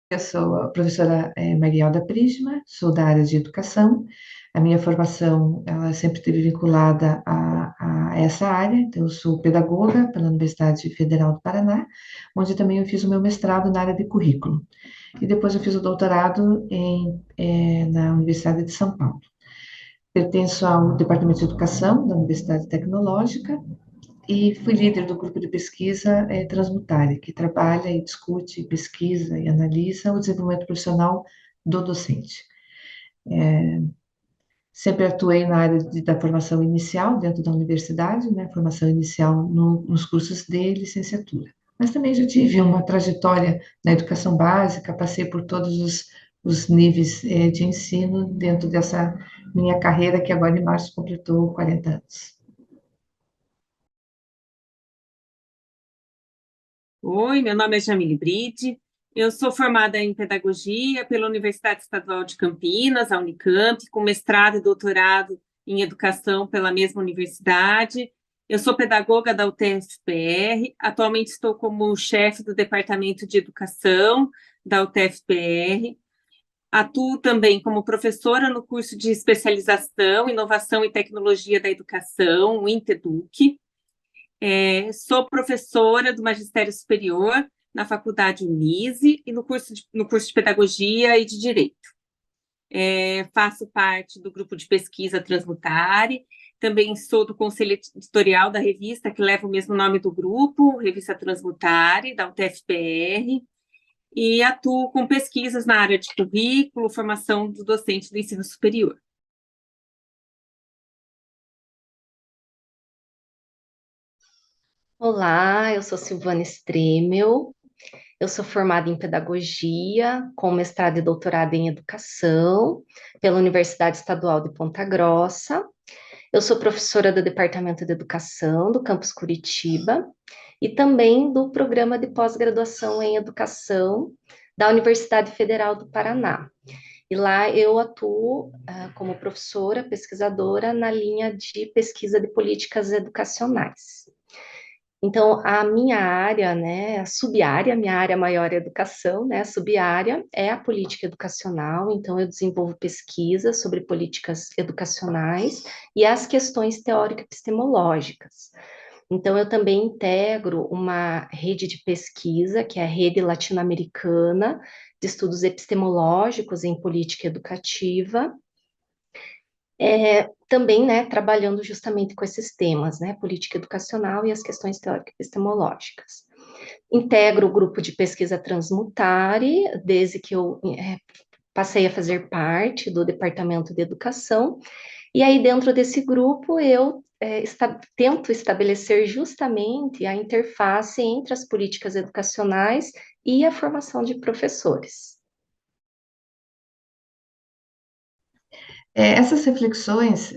Eu sou a professora Marielda Prisma, sou da área de educação. A minha formação, ela sempre esteve vinculada a essa área. Então, eu sou pedagoga pela Universidade Federal do Paraná, onde também eu fiz o meu mestrado na área de currículo. E depois eu fiz o doutorado na Universidade de São Paulo. Pertenço ao Departamento de Educação da Universidade Tecnológica e fui líder do grupo de pesquisa Transmutare, que trabalha e discute, pesquisa e analisa o desenvolvimento profissional do docente. Sempre atuei na área da formação inicial dentro da universidade, né, formação inicial nos cursos de licenciatura. Mas também já tive uma trajetória na educação básica, passei por todos os níveis de ensino dentro dessa minha carreira, que agora em março completou 40 anos. Oi, meu nome é Jamile Bride, eu sou formada em Pedagogia pela Universidade Estadual de Campinas, a Unicamp, com mestrado e doutorado em Educação pela mesma universidade. Eu sou pedagoga da UTF-PR, atualmente estou como chefe do Departamento de Educação da UTF-PR. Atuo também como professora no curso de especialização, Inovação e Tecnologia da Educação, o INTEDUC. Sou professora do Magistério Superior na Faculdade Unise e no curso de Pedagogia e de Direito. Faço parte do grupo de pesquisa Transmutare, também sou do conselho editorial da revista que leva o mesmo nome do grupo, Revista Transmutare, da UTF-PR, e atuo com pesquisas na área de currículo, formação do docente do ensino superior. Olá, eu sou Silvana Stremel, eu sou formada em Pedagogia, com mestrado e doutorado em Educação, pela Universidade Estadual de Ponta Grossa. Eu sou professora do Departamento de Educação do Campus Curitiba e também do Programa de Pós-Graduação em Educação da Universidade Federal do Paraná. E lá eu atuo como professora, pesquisadora na linha de pesquisa de políticas educacionais. Então, a minha área, né, a sub-área, minha área maior é educação, né, a sub-área é a política educacional, então eu desenvolvo pesquisas sobre políticas educacionais e as questões teórico-epistemológicas. Então, eu também integro uma rede de pesquisa, que é a Rede Latino-Americana de Estudos Epistemológicos em Política Educativa, também, né, trabalhando justamente com esses temas, né, política educacional e as questões teórico-epistemológicas. Integro o grupo de pesquisa Transmutare, desde que eu passei a fazer parte do Departamento de Educação, e aí dentro desse grupo eu tento estabelecer justamente a interface entre as políticas educacionais e a formação de professores. Essas reflexões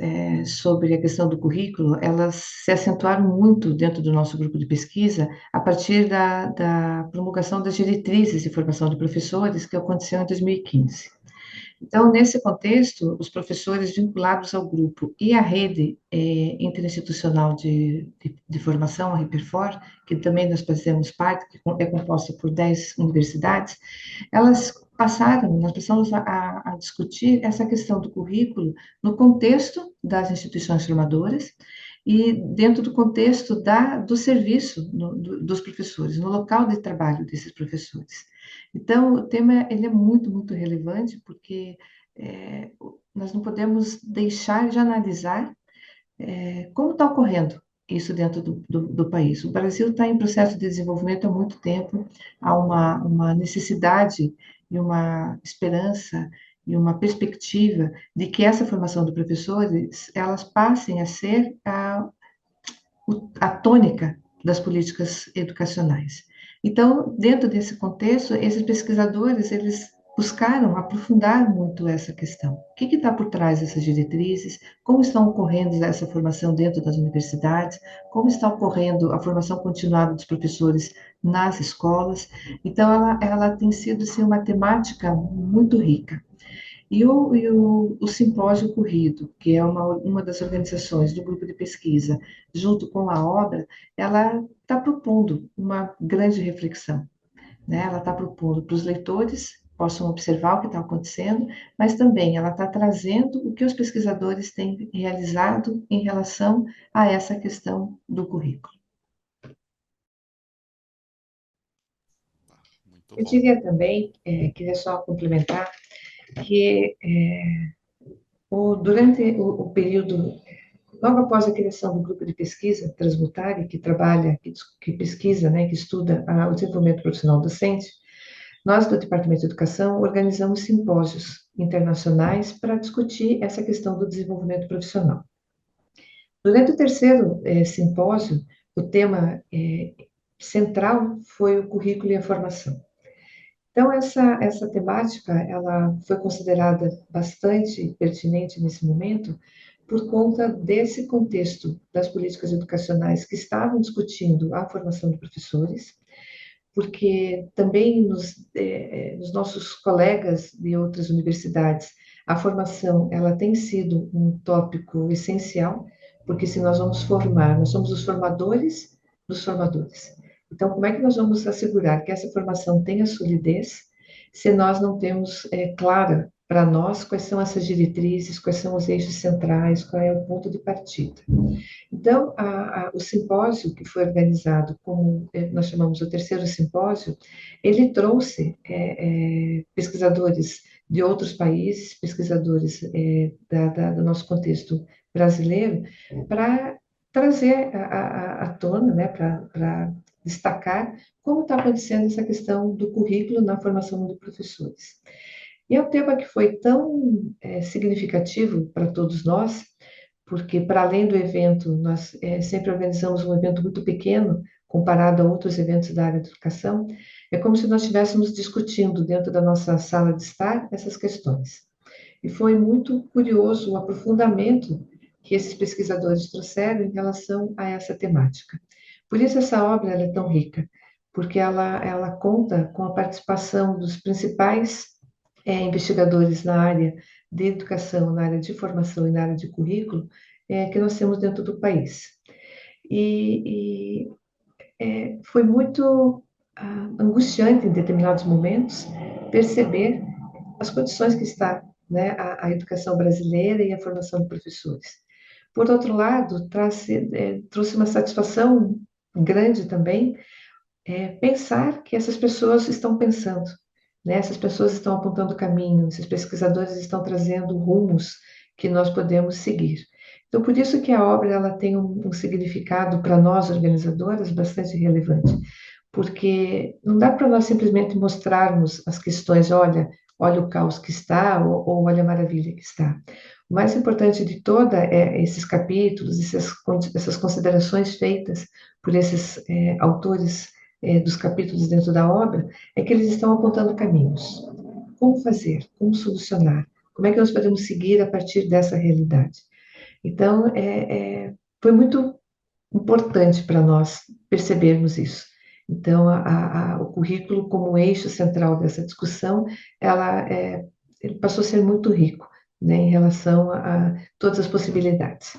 sobre a questão do currículo, elas se acentuaram muito dentro do nosso grupo de pesquisa a partir da promulgação das diretrizes de formação de professores que aconteceu em 2015. Então, nesse contexto, os professores vinculados ao grupo e à rede interinstitucional de formação, a RIPERFOR, que também nós fazemos parte, que é composta por 10 universidades, nós passamos a discutir essa questão do currículo no contexto das instituições formadoras e dentro do contexto do serviço dos professores, no local de trabalho desses professores. Então, o tema ele é muito, muito relevante, porque nós não podemos deixar de analisar como está ocorrendo isso dentro do país. O Brasil está em processo de desenvolvimento há muito tempo, há uma necessidade e uma esperança e uma perspectiva de que essa formação de professores, elas passem a ser a tônica das políticas educacionais. Então, dentro desse contexto, esses pesquisadores, eles buscaram aprofundar muito essa questão. O que está por trás dessas diretrizes? Como estão ocorrendo essa formação dentro das universidades? Como está ocorrendo a formação continuada dos professores nas escolas? Então, ela tem sido assim, uma temática muito rica. E o Simpósio Corrido, que é uma das organizações do grupo de pesquisa, junto com a obra, ela está propondo uma grande reflexão, né? Ela está propondo para os leitores possam observar o que está acontecendo, mas também ela está trazendo o que os pesquisadores têm realizado em relação a essa questão do currículo. Muito Eu bom. diria também, queria só complementar, que durante o período, logo após a criação do grupo de pesquisa Transmutare, que trabalha, que pesquisa, né, que estuda o desenvolvimento profissional docente, nós do Departamento de Educação organizamos simpósios internacionais para discutir essa questão do desenvolvimento profissional. Durante o terceiro simpósio, o tema central foi o currículo e a formação. Então, essa temática, ela foi considerada bastante pertinente nesse momento, por conta desse contexto das políticas educacionais que estavam discutindo a formação de professores, porque também nos nossos colegas de outras universidades, a formação, ela tem sido um tópico essencial, porque se nós vamos formar, nós somos os formadores dos formadores. Então, como é que nós vamos assegurar que essa formação tenha solidez se nós não temos clara para nós quais são essas diretrizes, quais são os eixos centrais, qual é o ponto de partida? Então, o simpósio que foi organizado, como nós chamamos o terceiro simpósio, ele trouxe pesquisadores de outros países, pesquisadores do nosso contexto brasileiro, para trazer à tona, né, para destacar como está acontecendo essa questão do currículo na formação de professores. E é um tema que foi tão significativo para todos nós, porque para além do evento, nós sempre organizamos um evento muito pequeno, comparado a outros eventos da área de educação, é como se nós estivéssemos discutindo dentro da nossa sala de estar essas questões. E foi muito curioso o aprofundamento que esses pesquisadores trouxeram em relação a essa temática. Por isso essa obra ela é tão rica, porque ela conta com a participação dos principais investigadores na área de educação, na área de formação e na área de currículo, que nós temos dentro do país. Foi muito angustiante em determinados momentos perceber as condições que está, né, a educação brasileira e a formação de professores. Por outro lado, trouxe uma satisfação grande também pensar que essas pessoas estão pensando, né? Essas pessoas estão apontando caminho, esses pesquisadores estão trazendo rumos que nós podemos seguir. Então, por isso que a obra ela tem um significado para nós organizadoras bastante relevante, porque não dá para nós simplesmente mostrarmos as questões, olha o caos que está, ou olha a maravilha que está. O mais importante de toda esses capítulos, essas considerações feitas por esses autores dos capítulos dentro da obra, é que eles estão apontando caminhos. Como fazer? Como solucionar? Como é que nós podemos seguir a partir dessa realidade? Então, foi muito importante para nós percebermos isso. Então, o currículo como eixo central dessa discussão, ele passou a ser muito rico, né, em relação a todas as possibilidades.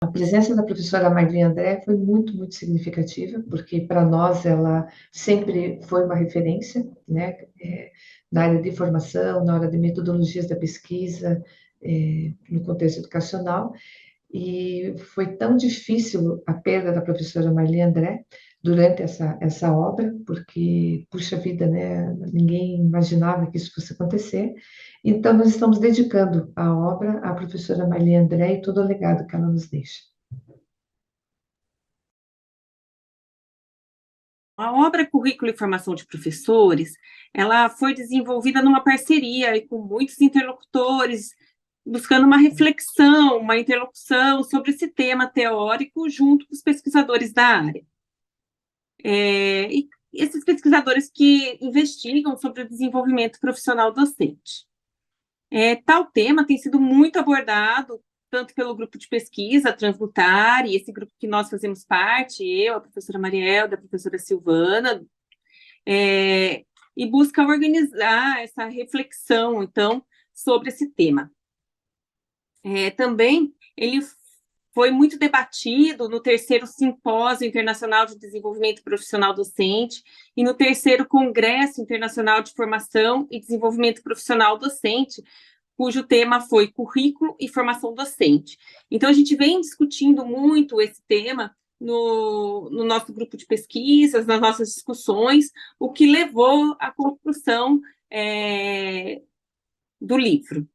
A presença da professora Marli André foi muito, muito significativa, porque para nós ela sempre foi uma referência, né, na área de formação, na área de metodologias da pesquisa, no contexto educacional, e foi tão difícil a perda da professora Marli André durante essa obra, porque, puxa vida, né, ninguém imaginava que isso fosse acontecer. Então, nós estamos dedicando a obra à professora Marli André e todo o legado que ela nos deixa. A obra Currículo e Formação de Professores, ela foi desenvolvida numa parceria e com muitos interlocutores, buscando uma reflexão, uma interlocução sobre esse tema teórico junto com os pesquisadores da área. E esses pesquisadores que investigam sobre o desenvolvimento profissional docente. Tal tema tem sido muito abordado, tanto pelo grupo de pesquisa Transmutare, esse grupo que nós fazemos parte, eu, a professora Mariel, a professora Silvana, e e busca organizar essa reflexão, então, sobre esse tema. Também ele foi muito debatido no terceiro Simpósio Internacional de Desenvolvimento Profissional Docente e no terceiro Congresso Internacional de Formação e Desenvolvimento Profissional Docente, cujo tema foi currículo e formação docente. Então, a gente vem discutindo muito esse tema no nosso grupo de pesquisas, nas nossas discussões, o que levou à construção do livro.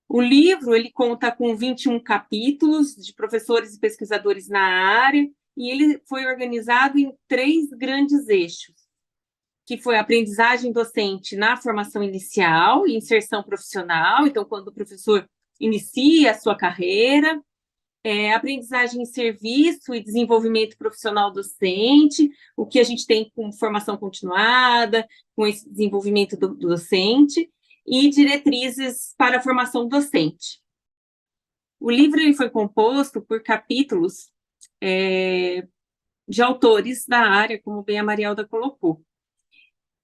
O livro ele conta com 21 capítulos de professores e pesquisadores na área, e ele foi organizado em 3 grandes eixos, que foi a aprendizagem docente na formação inicial e inserção profissional, então, quando o professor inicia a sua carreira, aprendizagem em serviço e desenvolvimento profissional docente, o que a gente tem com formação continuada, com esse desenvolvimento do docente, e diretrizes para a formação docente. O livro ele foi composto por capítulos de autores da área, como bem a Marielda colocou.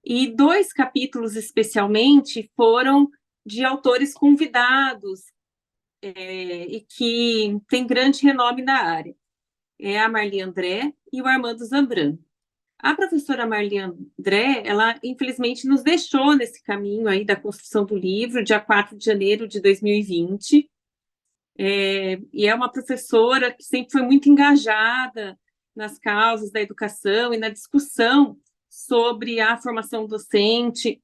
E 2 capítulos, especialmente, foram de autores convidados e que têm grande renome na área. É a Marli André e o Armando Zambrano. A professora Marli André, ela infelizmente nos deixou nesse caminho aí da construção do livro, dia 4 de janeiro de 2020, e é uma professora que sempre foi muito engajada nas causas da educação e na discussão sobre a formação docente,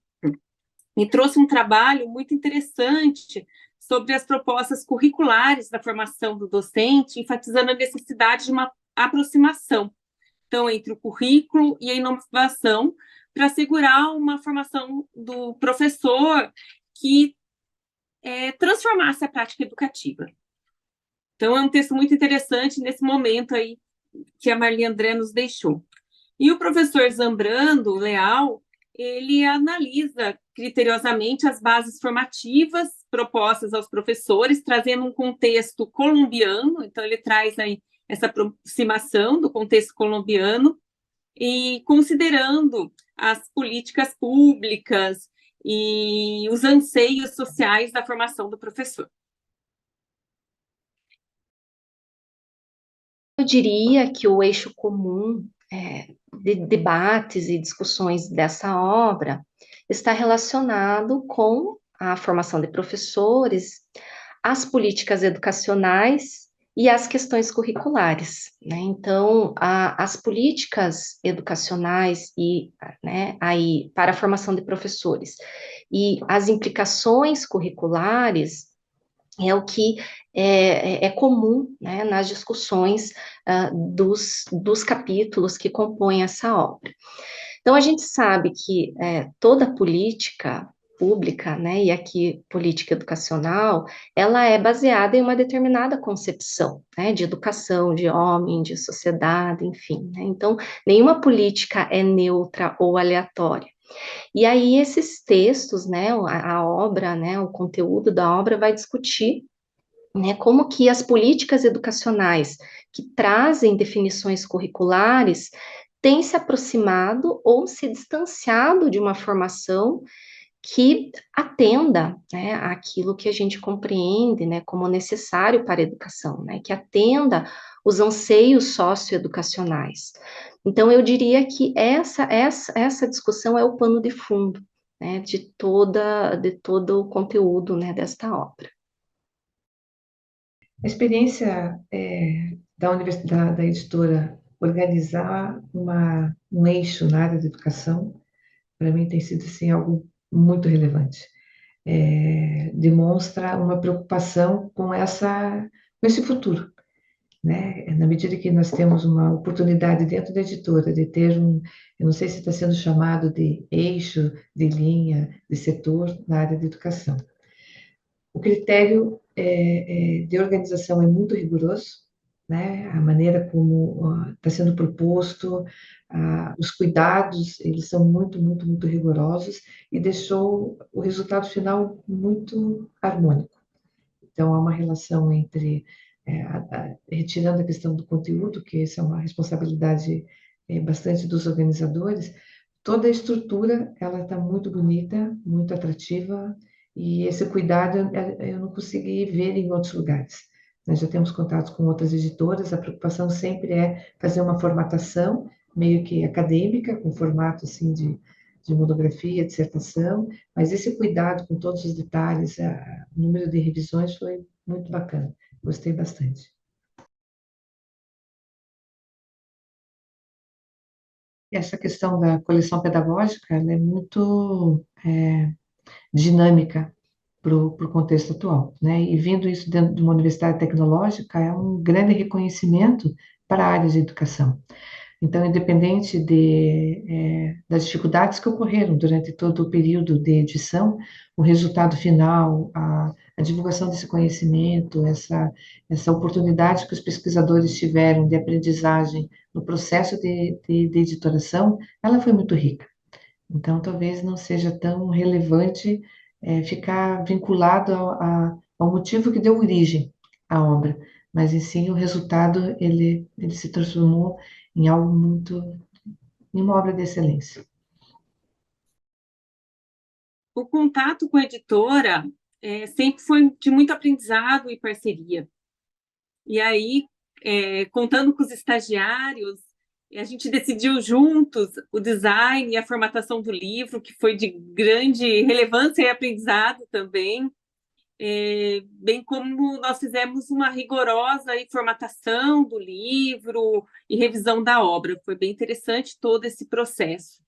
e trouxe um trabalho muito interessante sobre as propostas curriculares da formação do docente, enfatizando a necessidade de uma aproximação, então, entre o currículo e a inovação, para assegurar uma formação do professor que transformasse a prática educativa. Então, é um texto muito interessante nesse momento aí que a Marli André nos deixou. E o professor Zambrano Leal, ele analisa criteriosamente as bases formativas propostas aos professores, trazendo um contexto colombiano, então ele traz aí essa aproximação do contexto colombiano e considerando as políticas públicas e os anseios sociais da formação do professor. Eu diria que o eixo comum de debates e discussões dessa obra está relacionado com a formação de professores, as políticas educacionais e as questões curriculares, né? Então, as políticas educacionais e, né, aí, para a formação de professores e as implicações curriculares é o que é comum, né, nas discussões dos capítulos que compõem essa obra. Então, a gente sabe que toda política pública, né, e aqui política educacional, ela é baseada em uma determinada concepção, né, de educação, de homem, de sociedade, enfim, né, então, nenhuma política é neutra ou aleatória. E aí, esses textos, né, a obra, né, o conteúdo da obra vai discutir, né, como que as políticas educacionais que trazem definições curriculares têm se aproximado ou se distanciado de uma formação que atenda, né, àquilo que a gente compreende, né, como necessário para a educação, né, que atenda os anseios socioeducacionais. Então, eu diria que essa discussão é o pano de fundo, né, de todo o conteúdo, né, desta obra. A experiência da universidade, da editora, organizar um eixo na área da educação, para mim tem sido assim, algo muito relevante. Demonstra uma preocupação com esse futuro, né? Na medida que nós temos uma oportunidade dentro da editora de ter eu não sei se está sendo chamado de eixo, de linha, de setor na área de educação. O critério de organização é muito rigoroso, né? A maneira como está sendo proposto, os cuidados, eles são muito, muito, muito rigorosos e deixou o resultado final muito harmônico. Então, há uma relação entre, retirando a questão do conteúdo, que essa é uma responsabilidade bastante dos organizadores, toda a estrutura, ela está muito bonita, muito atrativa, e esse cuidado eu não consegui ver em outros lugares. Nós já temos contatos com outras editoras, a preocupação sempre é fazer uma formatação meio que acadêmica, com formato assim de monografia, dissertação, mas esse cuidado com todos os detalhes, o número de revisões foi muito bacana, gostei bastante. Essa questão da coleção pedagógica, ela é muito dinâmica para o contexto atual, né? E vindo isso dentro de uma universidade tecnológica é um grande reconhecimento para a área de educação. Então, independente das dificuldades que ocorreram durante todo o período de edição, o resultado final, a divulgação desse conhecimento, essa oportunidade que os pesquisadores tiveram de aprendizagem no processo de editoração, ela foi muito rica. Então, talvez não seja tão relevante ficar vinculado ao motivo que deu origem à obra, mas em si o resultado ele se transformou em algo em uma obra de excelência. O contato com a editora sempre foi de muito aprendizado e parceria. E aí, contando com os estagiários, a gente decidiu juntos o design e a formatação do livro, que foi de grande relevância e aprendizado também, bem como nós fizemos uma rigorosa formatação do livro e revisão da obra. Foi bem interessante todo esse processo.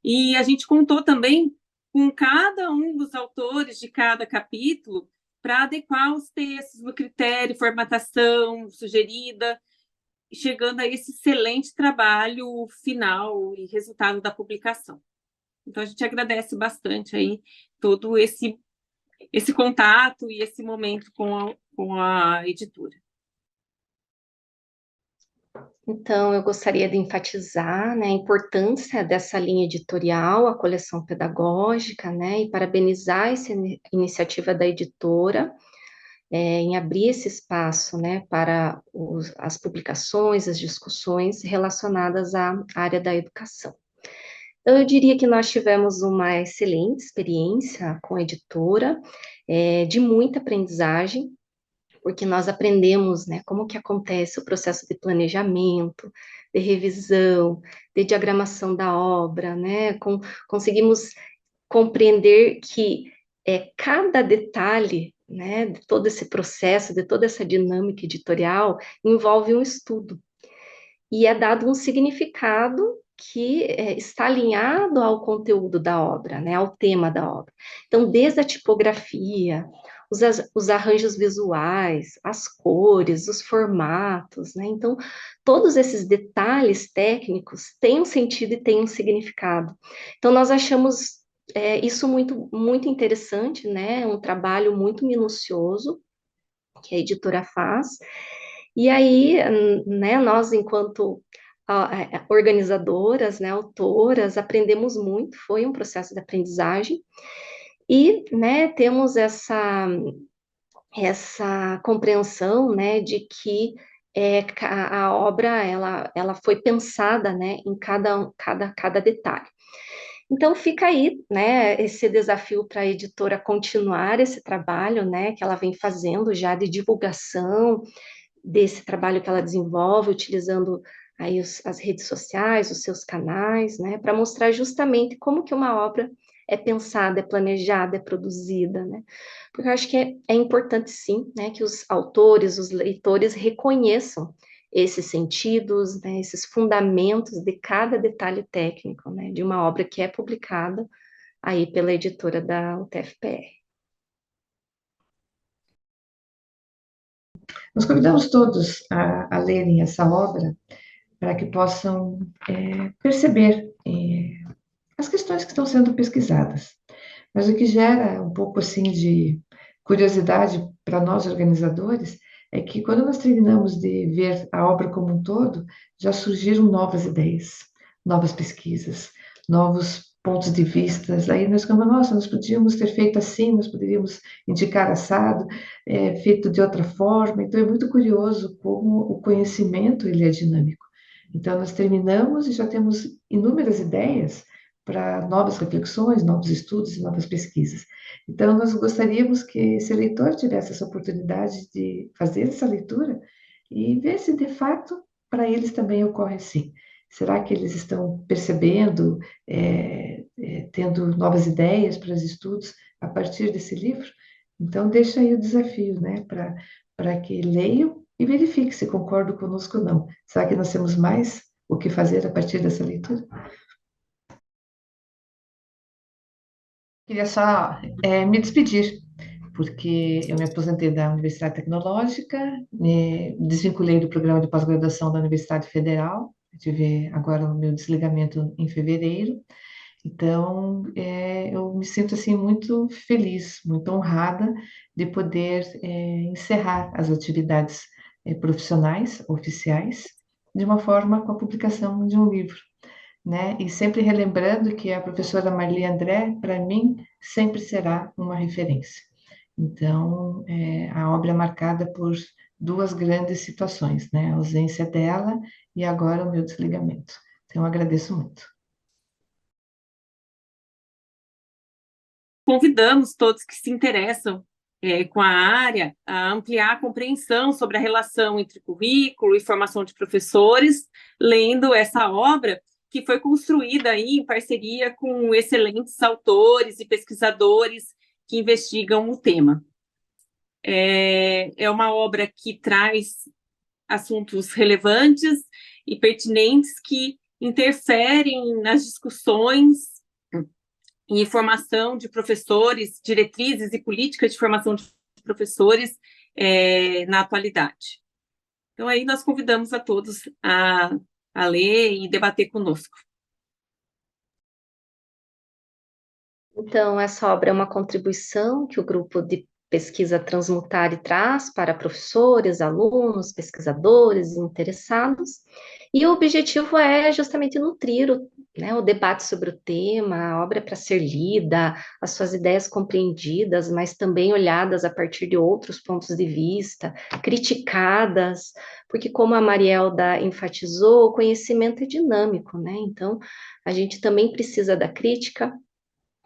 E a gente contou também com cada um dos autores de cada capítulo para adequar os textos no critério, formatação sugerida, chegando a esse excelente trabalho final e resultado da publicação. Então, a gente agradece bastante aí todo esse contato e esse momento com a editora. Então, eu gostaria de enfatizar, né, a importância dessa linha editorial, a coleção pedagógica, né, e parabenizar essa iniciativa da editora em abrir esse espaço, né, para as publicações, as discussões relacionadas à área da educação. Então, eu diria que nós tivemos uma excelente experiência com a editora, de muita aprendizagem, porque nós aprendemos, né, como que acontece o processo de planejamento, de revisão, de diagramação da obra, né, conseguimos compreender que cada detalhe, né, de todo esse processo, de toda essa dinâmica editorial, envolve um estudo, e é dado um significado que está alinhado ao conteúdo da obra, né, ao tema da obra. Então, desde a tipografia, os arranjos visuais, as cores, os formatos, né? Então, todos esses detalhes técnicos têm um sentido e têm um significado. Então, nós achamos isso muito, muito interessante, né? Um trabalho muito minucioso que a editora faz. E aí, né, nós, enquanto organizadoras, né, autoras, aprendemos muito, foi um processo de aprendizagem, e, né, temos essa compreensão, né, de que a obra, ela foi pensada, né, em cada detalhe. Então, fica aí, né, esse desafio para a editora continuar esse trabalho, né, que ela vem fazendo já de divulgação desse trabalho que ela desenvolve, utilizando aí as redes sociais, os seus canais, né, para mostrar justamente como que uma obra é pensada, é planejada, é produzida, né, porque eu acho que é importante, sim, né, que os autores, os leitores reconheçam esses sentidos, né, esses fundamentos de cada detalhe técnico, né, de uma obra que é publicada aí pela editora da UTFPR. Nós convidamos todos a lerem essa obra para que possam perceber as questões que estão sendo pesquisadas. Mas o que gera um pouco assim de curiosidade para nós organizadores é que quando nós terminamos de ver a obra como um todo, já surgiram novas ideias, novas pesquisas, novos pontos de vista. Aí nós ficamos, nossa, nós podíamos ter feito assim, nós poderíamos indicar assado, feito de outra forma. Então é muito curioso como o conhecimento ele é dinâmico. Então nós terminamos e já temos inúmeras ideias para novas reflexões, novos estudos e novas pesquisas. Então, nós gostaríamos que esse leitor tivesse essa oportunidade de fazer essa leitura e ver se, de fato, para eles também ocorre assim. Será que eles estão percebendo, tendo novas ideias para os estudos a partir desse livro? Então, deixa aí o desafio, né, para que leiam e verifiquem se concordam conosco ou não. Será que nós temos mais o que fazer a partir dessa leitura? Queria só me despedir, porque eu me aposentei da Universidade Tecnológica, me desvinculei do programa de pós-graduação da Universidade Federal, tive agora o meu desligamento em fevereiro, então eu me sinto assim muito feliz, muito honrada de poder encerrar as atividades profissionais, oficiais, de uma forma com a publicação de um livro, né? E sempre relembrando que a professora Marli André, para mim, sempre será uma referência. Então, a obra é marcada por duas grandes situações, né? A ausência dela e agora o meu desligamento. Então, eu agradeço muito. Convidamos todos que se interessam com a área a ampliar a compreensão sobre a relação entre currículo e formação de professores, lendo essa obra que foi construída aí em parceria com excelentes autores e pesquisadores que investigam o tema. É uma obra que traz assuntos relevantes e pertinentes que interferem nas discussões e formação de professores, diretrizes e políticas de formação de professores na atualidade. Então, aí nós convidamos a todos a ler e debater conosco. Então, essa obra é uma contribuição que o grupo de pesquisa Transmutare traz para professores, alunos, pesquisadores e interessados, e o objetivo é justamente nutrir o debate sobre o tema. A obra é para ser lida, as suas ideias compreendidas, mas também olhadas a partir de outros pontos de vista, criticadas, porque como a Marielda enfatizou, o conhecimento é dinâmico, né? Então, a gente também precisa da crítica,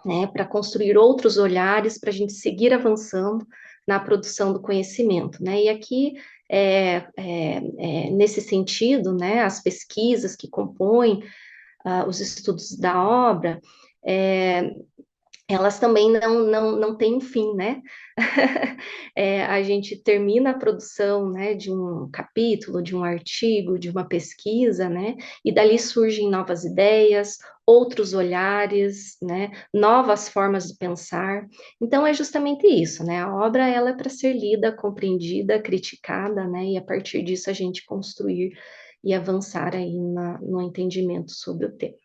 né, para construir outros olhares, para a gente seguir avançando na produção do conhecimento, né? E aqui, nesse sentido, né, as pesquisas que compõem os estudos da obra, elas também não têm um fim, né? A gente termina a produção, né, de um capítulo, de um artigo, de uma pesquisa, né? E dali surgem novas ideias, outros olhares, né? Novas formas de pensar. Então é justamente isso, né? A obra ela é para ser lida, compreendida, criticada, né? E a partir disso a gente construir e avançar aí no entendimento sobre o tema.